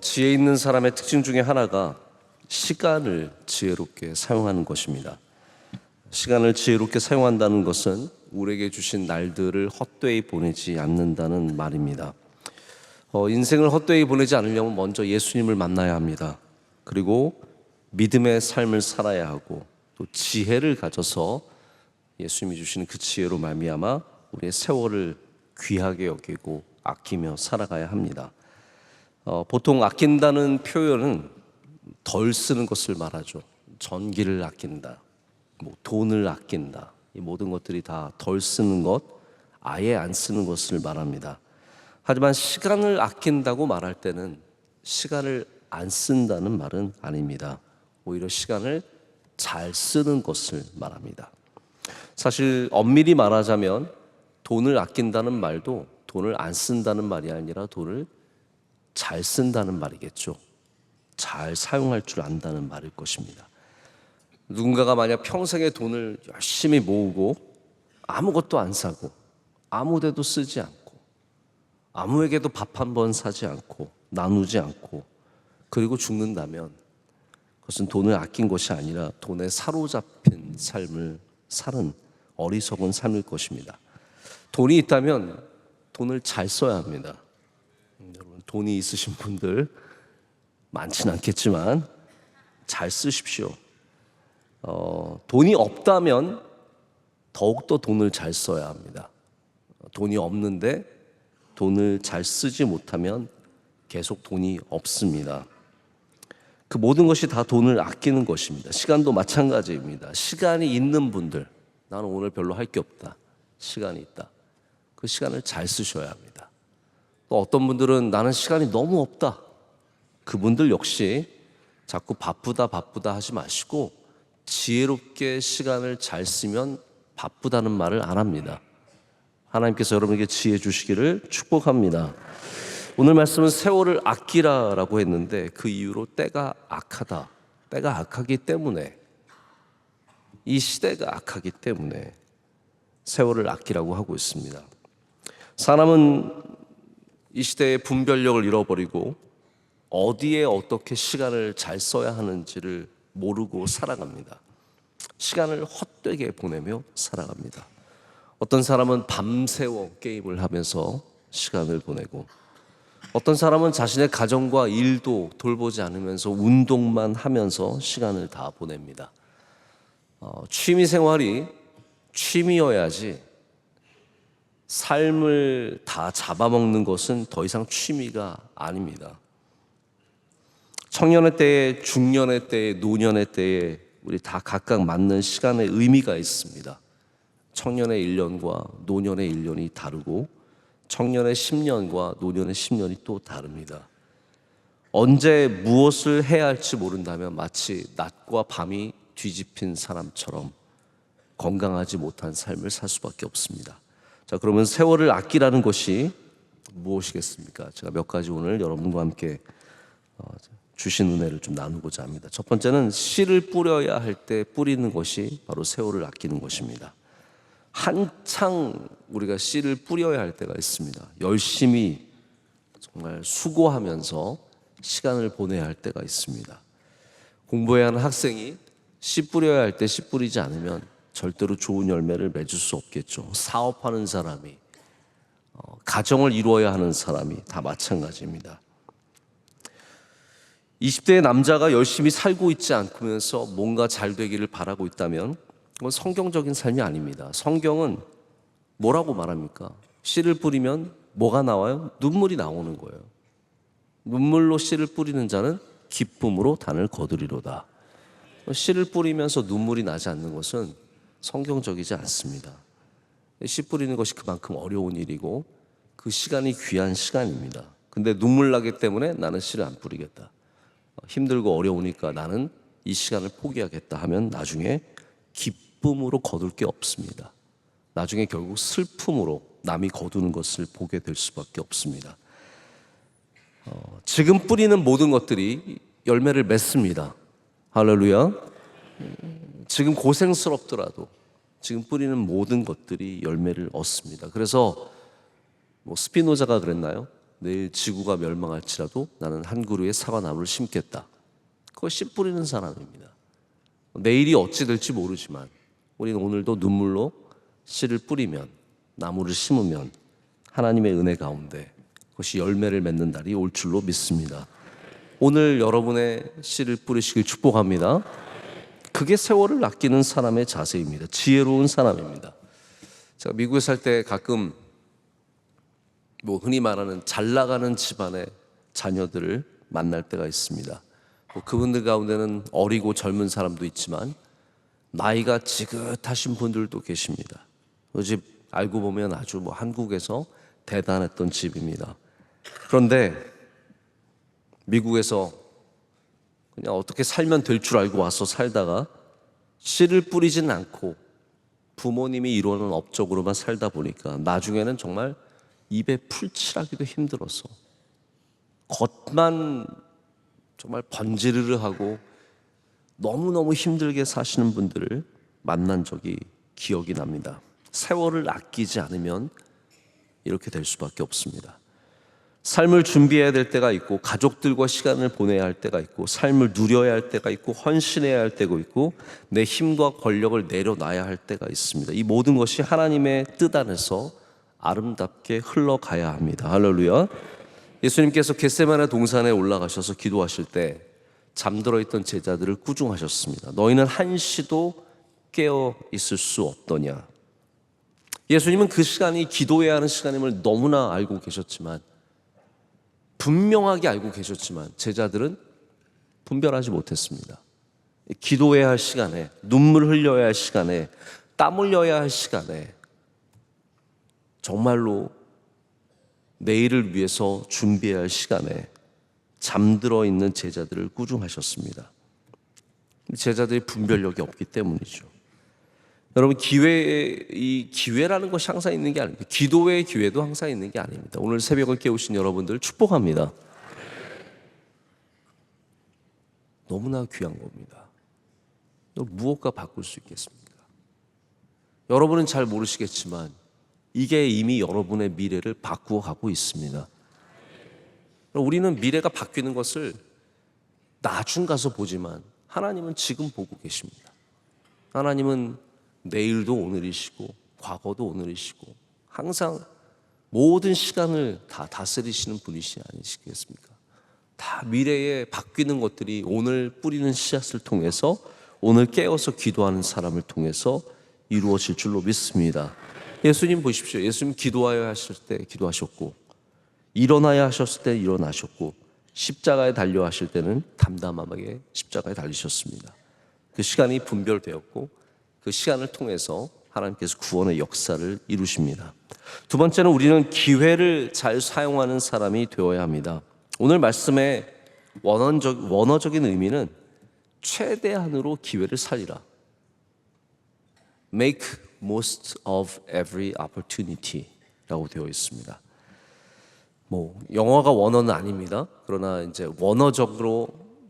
지혜 있는 사람의 특징 중에 하나가 시간을 지혜롭게 사용하는 것입니다. 시간을 지혜롭게 사용한다는 것은 우리에게 주신 날들을 헛되이 보내지 않는다는 말입니다. 인생을 헛되이 보내지 않으려면 먼저 예수님을 만나야 합니다. 그리고 믿음의 삶을 살아야 하고 또 지혜를 가져서 예수님이 주시는 그 지혜로 말미암아 우리의 세월을 귀하게 여기고 아끼며 살아가야 합니다. 보통 아낀다는 표현은 덜 쓰는 것을 말하죠. 전기를 아낀다, 돈을 아낀다, 이 모든 것들이 다 덜 쓰는 것, 아예 안 쓰는 것을 말합니다. 하지만 시간을 아낀다고 말할 때는 시간을 안 쓴다는 말은 아닙니다. 오히려 시간을 잘 쓰는 것을 말합니다. 사실 엄밀히 말하자면 돈을 아낀다는 말도 돈을 안 쓴다는 말이 아니라 돈을 잘 쓴다는 말이겠죠. 잘 사용할 줄 안다는 말일 것입니다. 누군가가 만약 평생에 돈을 열심히 모으고 아무것도 안 사고 아무 데도 쓰지 않고 아무에게도 밥 한 번 사지 않고 나누지 않고 그리고 죽는다면 그것은 돈을 아낀 것이 아니라 돈에 사로잡힌 삶을 사는 어리석은 삶일 것입니다. 돈이 있다면 돈을 잘 써야 합니다. 여러분, 돈이 있으신 분들 많지는 않겠지만 잘 쓰십시오. 돈이 없다면 더욱더 돈을 잘 써야 합니다. 돈이 없는데 돈을 잘 쓰지 못하면 계속 돈이 없습니다. 그 모든 것이 다 돈을 아끼는 것입니다. 시간도 마찬가지입니다. 시간이 있는 분들, 나는 오늘 별로 할 게 없다, 시간이 있다, 그 시간을 잘 쓰셔야 합니다. 또 어떤 분들은 나는 시간이 너무 없다, 그분들 역시 자꾸 바쁘다 하지 마시고 지혜롭게 시간을 잘 쓰면 바쁘다는 말을 안 합니다. 하나님께서 여러분에게 지혜 주시기를 축복합니다. 오늘 말씀은 세월을 아끼라라고 했는데 그 이유로 때가 악하다, 때가 악하기 때문에, 이 시대가 악하기 때문에 세월을 아끼라고 하고 있습니다. 사람은 이 시대의 분별력을 잃어버리고 어디에 어떻게 시간을 잘 써야 하는지를 모르고 살아갑니다. 시간을 헛되게 보내며 살아갑니다. 어떤 사람은 밤새워 게임을 하면서 시간을 보내고 어떤 사람은 자신의 가정과 일도 돌보지 않으면서 운동만 하면서 시간을 다 보냅니다. 취미 생활이 취미여야지 삶을 다 잡아먹는 것은 더 이상 취미가 아닙니다. 청년의 때에, 중년의 때에, 노년의 때에 우리 다 각각 맞는 시간의 의미가 있습니다. 청년의 1년과 노년의 1년이 다르고 청년의 10년과 노년의 10년이 또 다릅니다. 언제 무엇을 해야 할지 모른다면 마치 낮과 밤이 뒤집힌 사람처럼 건강하지 못한 삶을 살 수밖에 없습니다. 자, 그러면 세월을 아끼라는 것이 무엇이겠습니까? 제가 몇 가지 오늘 여러분과 함께 주신 은혜를 좀 나누고자 합니다. 첫 번째는 씨를 뿌려야 할 때 뿌리는 것이 바로 세월을 아끼는 것입니다. 한창 우리가 씨를 뿌려야 할 때가 있습니다. 열심히 정말 수고하면서 시간을 보내야 할 때가 있습니다. 공부해야 하는 학생이 씨 뿌려야 할 때 씨 뿌리지 않으면 절대로 좋은 열매를 맺을 수 없겠죠. 사업하는 사람이, 가정을 이루어야 하는 사람이 다 마찬가지입니다. 20대의 남자가 열심히 살고 있지 않으면서 뭔가 잘 되기를 바라고 있다면 그건 성경적인 삶이 아닙니다. 성경은 뭐라고 말합니까? 씨를 뿌리면 뭐가 나와요? 눈물이 나오는 거예요. 눈물로 씨를 뿌리는 자는 기쁨으로 단을 거두리로다. 씨를 뿌리면서 눈물이 나지 않는 것은 성경적이지 않습니다. 씨 뿌리는 것이 그만큼 어려운 일이고 그 시간이 귀한 시간입니다. 근데 눈물 나기 때문에 나는 씨를 안 뿌리겠다, 힘들고 어려우니까 나는 이 시간을 포기하겠다 하면 나중에 기쁨으로 거둘 게 없습니다. 나중에 결국 슬픔으로 남이 거두는 것을 보게 될 수밖에 없습니다. 지금 뿌리는 모든 것들이 열매를 맺습니다. 할렐루야. 지금 고생스럽더라도 지금 뿌리는 모든 것들이 열매를 얻습니다. 그래서 스피노자가 그랬나요? 내일 지구가 멸망할지라도 나는 한 그루의 사과나무를 심겠다. 그거 씨 뿌리는 사람입니다. 내일이 어찌 될지 모르지만 우리는 오늘도 눈물로 씨를 뿌리면, 나무를 심으면 하나님의 은혜 가운데 그것이 열매를 맺는 날이 올 줄로 믿습니다. 오늘 여러분의 씨를 뿌리시길 축복합니다. 그게 세월을 아끼는 사람의 자세입니다. 지혜로운 사람입니다. 제가 미국에 살 때 가끔 흔히 말하는 잘 나가는 집안의 자녀들을 만날 때가 있습니다. 그분들 가운데는 어리고 젊은 사람도 있지만 나이가 지긋하신 분들도 계십니다. 그 집 알고 보면 아주 한국에서 대단했던 집입니다. 그런데 미국에서 그냥 어떻게 살면 될 줄 알고 와서 살다가 씨를 뿌리진 않고 부모님이 이루는 업적으로만 살다 보니까 나중에는 정말 입에 풀칠하기도 힘들어서 겉만 정말 번지르르 하고 너무너무 힘들게 사시는 분들을 만난 적이 기억이 납니다. 세월을 아끼지 않으면 이렇게 될 수밖에 없습니다. 삶을 준비해야 될 때가 있고, 가족들과 시간을 보내야 할 때가 있고, 삶을 누려야 할 때가 있고, 헌신해야 할 때가 있고, 내 힘과 권력을 내려놔야 할 때가 있습니다. 이 모든 것이 하나님의 뜻 안에서 아름답게 흘러가야 합니다. 할렐루야. 예수님께서 겟세마네 동산에 올라가셔서 기도하실 때 잠들어 있던 제자들을 꾸중하셨습니다. 너희는 한시도 깨어 있을 수 없더냐. 예수님은 그 시간이 기도해야 하는 시간임을 너무나 알고 계셨지만, 분명하게 알고 계셨지만 제자들은 분별하지 못했습니다. 기도해야 할 시간에, 눈물 흘려야 할 시간에, 땀 흘려야 할 시간에 정말로 내일을 위해서 준비해야 할 시간에 잠들어 있는 제자들을 꾸중하셨습니다. 제자들이 분별력이 없기 때문이죠. 여러분, 이 기회라는 것이 항상 있는 게 아닙니다. 기도의 기회도 항상 있는 게 아닙니다. 오늘 새벽을 깨우신 여러분들 축복합니다. 너무나 귀한 겁니다. 무엇과 바꿀 수 있겠습니까? 여러분은 잘 모르시겠지만 이게 이미 여러분의 미래를 바꾸어 가고 있습니다. 우리는 미래가 바뀌는 것을 나중 가서 보지만 하나님은 지금 보고 계십니다. 하나님은 내일도 오늘이시고 과거도 오늘이시고 항상 모든 시간을 다 다스리시는 분이시 아니시겠습니까? 다 미래에 바뀌는 것들이 오늘 뿌리는 씨앗을 통해서, 오늘 깨어서 기도하는 사람을 통해서 이루어질 줄로 믿습니다. 예수님 보십시오. 예수님 기도하여 하실 때 기도하셨고, 일어나야 하셨을 때 일어나셨고, 십자가에 달려 하실 때는 담담하게 십자가에 달리셨습니다. 그 시간이 분별되었고 그 시간을 통해서 하나님께서 구원의 역사를 이루십니다. 두 번째는 우리는 기회를 잘 사용하는 사람이 되어야 합니다. 오늘 말씀의 원어적인 의미는 최대한으로 기회를 살리라. Make most of every opportunity 라고 되어 있습니다. 영어가 원어는 아닙니다. 그러나 이제 원어적으로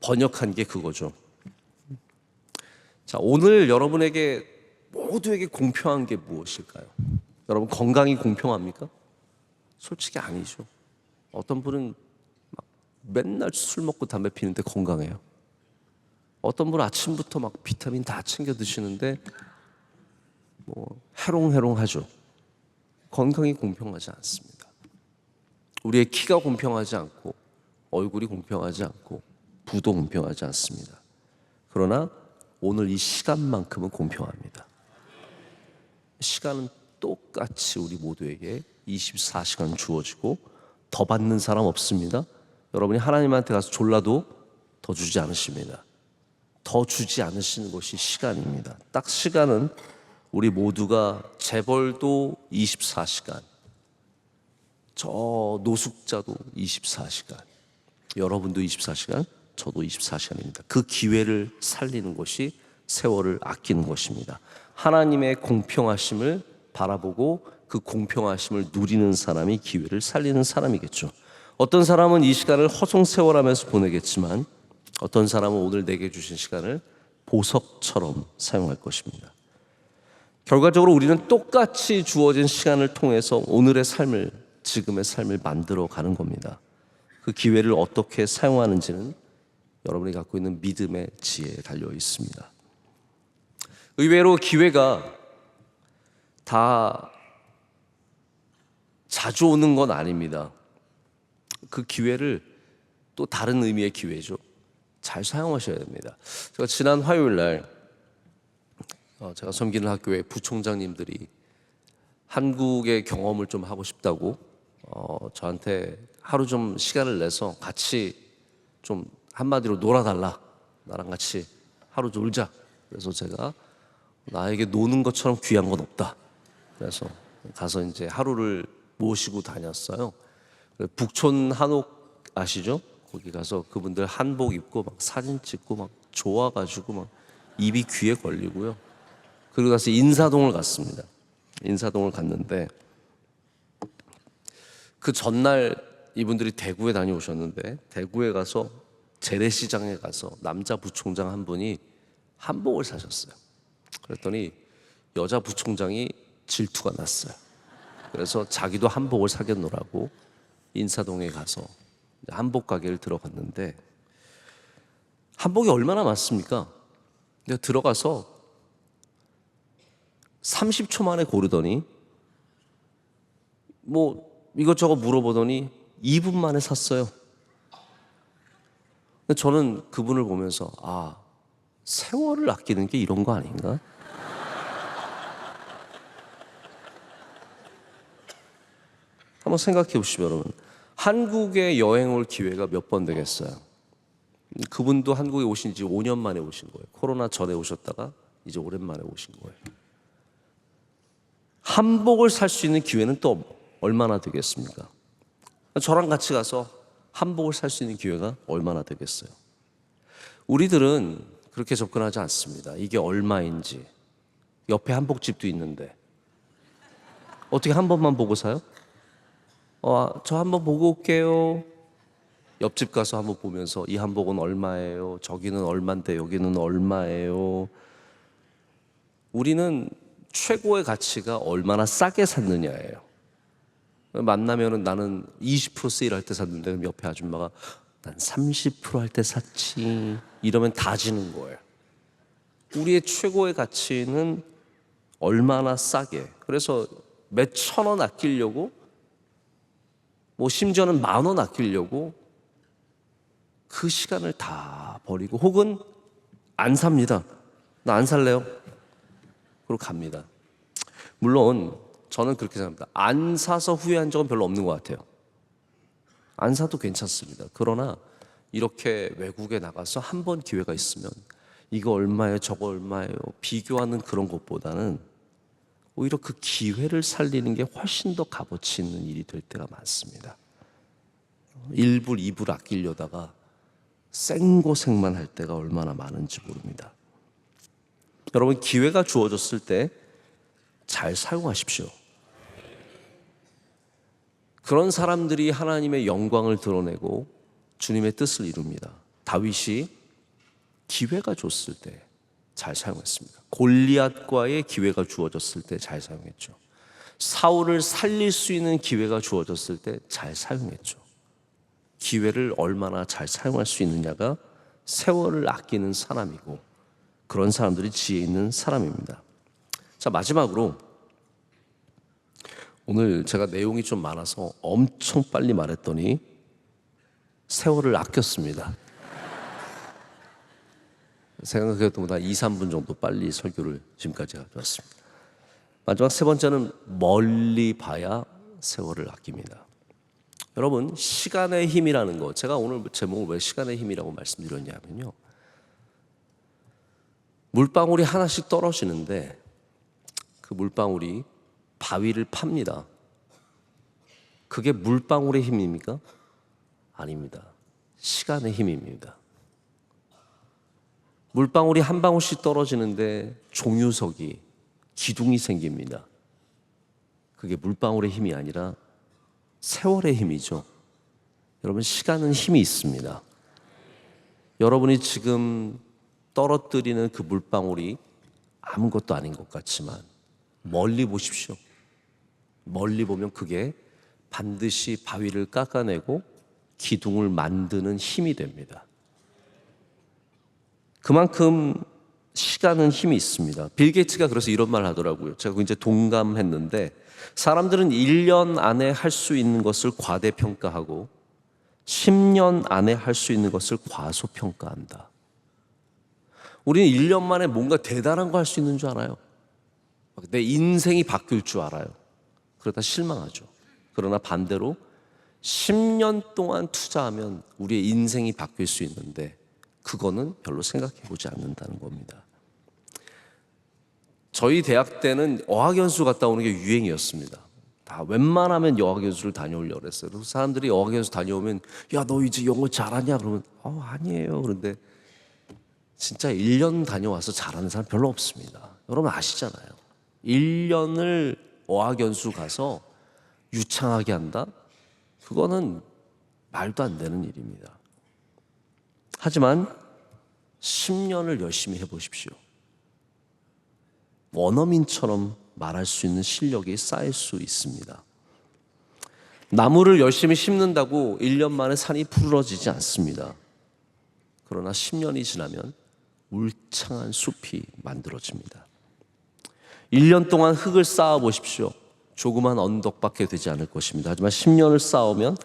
번역한 게 그거죠. 자, 오늘 여러분에게 모두에게 공평한 게 무엇일까요? 여러분, 건강이 공평합니까? 솔직히 아니죠. 어떤 분은 막 맨날 술 먹고 담배 피는데 건강해요. 어떤 분은 아침부터 막 비타민 다 챙겨 드시는데 해롱해롱하죠. 건강이 공평하지 않습니다. 우리의 키가 공평하지 않고, 얼굴이 공평하지 않고, 부도 공평하지 않습니다. 그러나 오늘 이 시간만큼은 공평합니다. 시간은 똑같이 우리 모두에게 24시간 주어지고 더 받는 사람 없습니다. 여러분이 하나님한테 가서 졸라도 더 주지 않으십니다. 더 주지 않으시는 것이 시간입니다. 딱 시간은 우리 모두가 재벌도 24시간, 저 노숙자도 24시간, 여러분도 24시간, 저도 24시간입니다. 그 기회를 살리는 것이 세월을 아끼는 것입니다. 하나님의 공평하심을 바라보고 그 공평하심을 누리는 사람이 기회를 살리는 사람이겠죠. 어떤 사람은 이 시간을 허송세월하면서 보내겠지만 어떤 사람은 오늘 내게 주신 시간을 보석처럼 사용할 것입니다. 결과적으로 우리는 똑같이 주어진 시간을 통해서 오늘의 삶을 지금의 삶을 만들어 가는 겁니다. 그 기회를 어떻게 사용하는지는 여러분이 갖고 있는 믿음의 지혜에 달려 있습니다. 의외로 기회가 다 자주 오는 건 아닙니다. 그 기회를 또 다른 의미의 기회죠. 잘 사용하셔야 됩니다. 제가 지난 화요일 날 제가 섬기는 학교의 부총장님들이 한국의 경험을 좀 하고 싶다고 저한테 하루 좀 시간을 내서 같이 좀 한마디로 놀아달라. 나랑 같이 하루 놀자. 그래서 제가 나에게 노는 것처럼 귀한 건 없다. 그래서 가서 이제 하루를 모시고 다녔어요. 북촌 한옥 아시죠? 거기 가서 그분들 한복 입고 막 사진 찍고 막 좋아가지고 막 입이 귀에 걸리고요. 그리고 나서 인사동을 갔습니다. 인사동을 갔는데 그 전날 이분들이 대구에 다녀오셨는데 대구에 가서 재래시장에 가서 남자 부총장 한 분이 한복을 사셨어요. 그랬더니 여자 부총장이 질투가 났어요. 그래서 자기도 한복을 사겠노라고 인사동에 가서 한복 가게를 들어갔는데 한복이 얼마나 많습니까? 내가 들어가서 30초 만에 고르더니 뭐 이것저것 물어보더니 2분 만에 샀어요. 저는 그분을 보면서 세월을 아끼는 게 이런 거 아닌가? 한번 생각해 보시죠, 여러분. 한국에 여행 올 기회가 몇 번 되겠어요? 그분도 한국에 오신 지 5년 만에 오신 거예요. 코로나 전에 오셨다가 이제 오랜만에 오신 거예요. 한복을 살 수 있는 기회는 또 얼마나 되겠습니까? 저랑 같이 가서 한복을 살 수 있는 기회가 얼마나 되겠어요? 우리들은 그렇게 접근하지 않습니다. 이게 얼마인지. 옆에 한복집도 있는데 어떻게 한 번만 보고 사요? 저 한번 보고 올게요. 옆집 가서 한번 보면서 이 한복은 얼마예요? 저기는 얼마인데 여기는 얼마예요? 우리는 최고의 가치가 얼마나 싸게 샀느냐예요. 만나면은 나는 20% 세일할 때 샀는데 그럼 옆에 아줌마가 난 30% 할 때 샀지 이러면 다 지는 거예요. 우리의 최고의 가치는 얼마나 싸게. 그래서 몇 천 원 아끼려고 뭐 심지어는 10,000원 아끼려고 그 시간을 다 버리고 혹은 안 삽니다. 나 안 살래요. 그리고 갑니다. 물론 저는 그렇게 생각합니다. 안 사서 후회한 적은 별로 없는 것 같아요. 안 사도 괜찮습니다. 그러나 이렇게 외국에 나가서 한 번 기회가 있으면 이거 얼마예요, 저거 얼마예요 비교하는 그런 것보다는 오히려 그 기회를 살리는 게 훨씬 더 값어치 있는 일이 될 때가 많습니다. 1불, 2불 아끼려다가 생고생만 할 때가 얼마나 많은지 모릅니다. 여러분, 기회가 주어졌을 때 잘 사용하십시오. 그런 사람들이 하나님의 영광을 드러내고 주님의 뜻을 이룹니다. 다윗이 기회가 줬을 때 잘 사용했습니다. 골리앗과의 기회가 주어졌을 때 잘 사용했죠. 사울을 살릴 수 있는 기회가 주어졌을 때 잘 사용했죠. 기회를 얼마나 잘 사용할 수 있느냐가 세월을 아끼는 사람이고 그런 사람들이 지혜 있는 사람입니다. 자, 마지막으로 오늘 제가 내용이 좀 많아서 엄청 빨리 말했더니 세월을 아꼈습니다. 생각했던 것보다 2, 3분 정도 빨리 설교를 지금까지 가져왔습니다. 마지막 세 번째는 멀리 봐야 세월을 아낍니다. 여러분, 시간의 힘이라는 거, 제가 오늘 제목을 왜 시간의 힘이라고 말씀드렸냐면요, 물방울이 하나씩 떨어지는데 그 물방울이 바위를 팝니다. 그게 물방울의 힘입니까? 아닙니다. 시간의 힘입니다. 물방울이 한 방울씩 떨어지는데 종유석이, 기둥이 생깁니다. 그게 물방울의 힘이 아니라 세월의 힘이죠. 여러분, 시간은 힘이 있습니다. 여러분이 지금 떨어뜨리는 그 물방울이 아무것도 아닌 것 같지만 멀리 보십시오. 멀리 보면 그게 반드시 바위를 깎아내고 기둥을 만드는 힘이 됩니다. 그만큼 시간은 힘이 있습니다. 빌 게이츠가 그래서 이런 말 하더라고요. 제가 이제 동감했는데, 사람들은 1년 안에 할 수 있는 것을 과대평가하고 10년 안에 할 수 있는 것을 과소평가한다. 우리는 1년 만에 뭔가 대단한 거 할 수 있는 줄 알아요. 내 인생이 바뀔 줄 알아요. 그러다 실망하죠. 그러나 반대로 10년 동안 투자하면 우리의 인생이 바뀔 수 있는데 그거는 별로 생각해 보지 않는다는 겁니다. 저희 대학 때는 어학연수 갔다 오는 게 유행이었습니다. 다 웬만하면 어학연수를 다녀오려고 그랬어요. 그래서 사람들이 어학연수 다녀오면 야, 너 이제 영어 잘하냐? 그러면 아니에요. 그런데 진짜 1년 다녀와서 잘하는 사람 별로 없습니다. 여러분 아시잖아요. 1년을 어학연수 가서 유창하게 한다? 그거는 말도 안 되는 일입니다. 하지만 10년을 열심히 해보십시오. 원어민처럼 말할 수 있는 실력이 쌓일 수 있습니다. 나무를 열심히 심는다고 1년 만에 산이 푸르러지지 않습니다. 그러나 10년이 지나면 울창한 숲이 만들어집니다. 1년 동안 흙을 쌓아 보십시오. 조그만 언덕밖에 되지 않을 것입니다. 하지만 10년을 쌓으면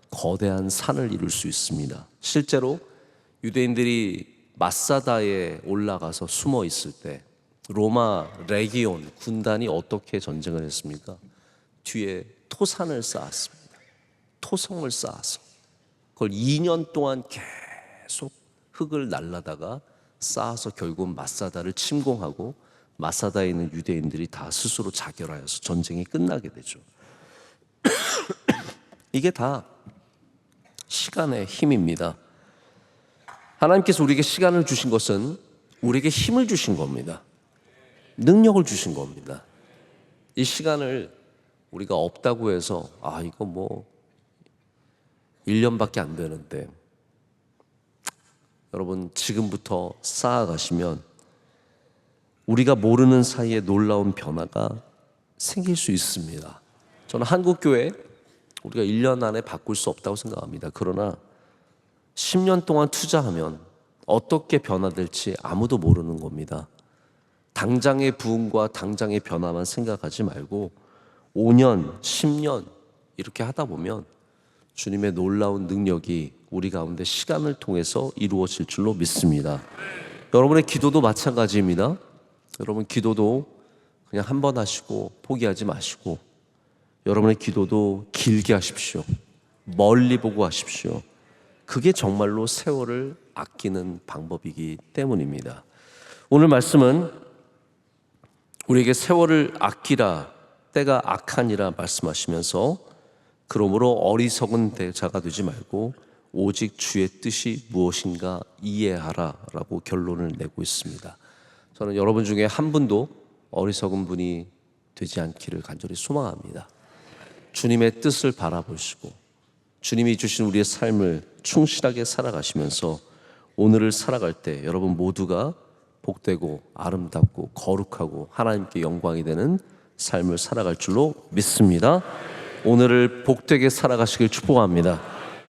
거대한 산을 이룰 수 있습니다. 실제로 유대인들이 마사다에 올라가서 숨어 있을 때 로마 레기온 군단이 어떻게 전쟁을 했습니까? 뒤에 토산을 쌓았습니다. 토성을 쌓아서 그걸 2년 동안 계속 흙을 날라다가 쌓아서 결국 마사다를 침공하고 마사다에 있는 유대인들이 다 스스로 자결하여서 전쟁이 끝나게 되죠. 이게 다 시간의 힘입니다. 하나님께서 우리에게 시간을 주신 것은 우리에게 힘을 주신 겁니다. 능력을 주신 겁니다. 이 시간을 우리가 없다고 해서 이거 뭐 1년밖에 안 되는데, 여러분 지금부터 쌓아가시면 우리가 모르는 사이에 놀라운 변화가 생길 수 있습니다. 저는 한국교회 우리가 1년 안에 바꿀 수 없다고 생각합니다. 그러나 10년 동안 투자하면 어떻게 변화될지 아무도 모르는 겁니다. 당장의 부흥과 당장의 변화만 생각하지 말고 5년, 10년 이렇게 하다 보면 주님의 놀라운 능력이 우리 가운데 시간을 통해서 이루어질 줄로 믿습니다. 여러분의 기도도 마찬가지입니다. 여러분 기도도 그냥 한 번 하시고 포기하지 마시고, 여러분의 기도도 길게 하십시오. 멀리 보고 하십시오. 그게 정말로 세월을 아끼는 방법이기 때문입니다. 오늘 말씀은 우리에게 세월을 아끼라, 때가 악하니라 말씀하시면서, 그러므로 어리석은 자가 되지 말고 오직 주의 뜻이 무엇인가 이해하라 라고 결론을 내고 있습니다. 저는 여러분 중에 한 분도 어리석은 분이 되지 않기를 간절히 소망합니다. 주님의 뜻을 바라보시고 주님이 주신 우리의 삶을 충실하게 살아가시면서 오늘을 살아갈 때 여러분 모두가 복되고 아름답고 거룩하고 하나님께 영광이 되는 삶을 살아갈 줄로 믿습니다. 오늘을 복되게 살아가시길 축복합니다.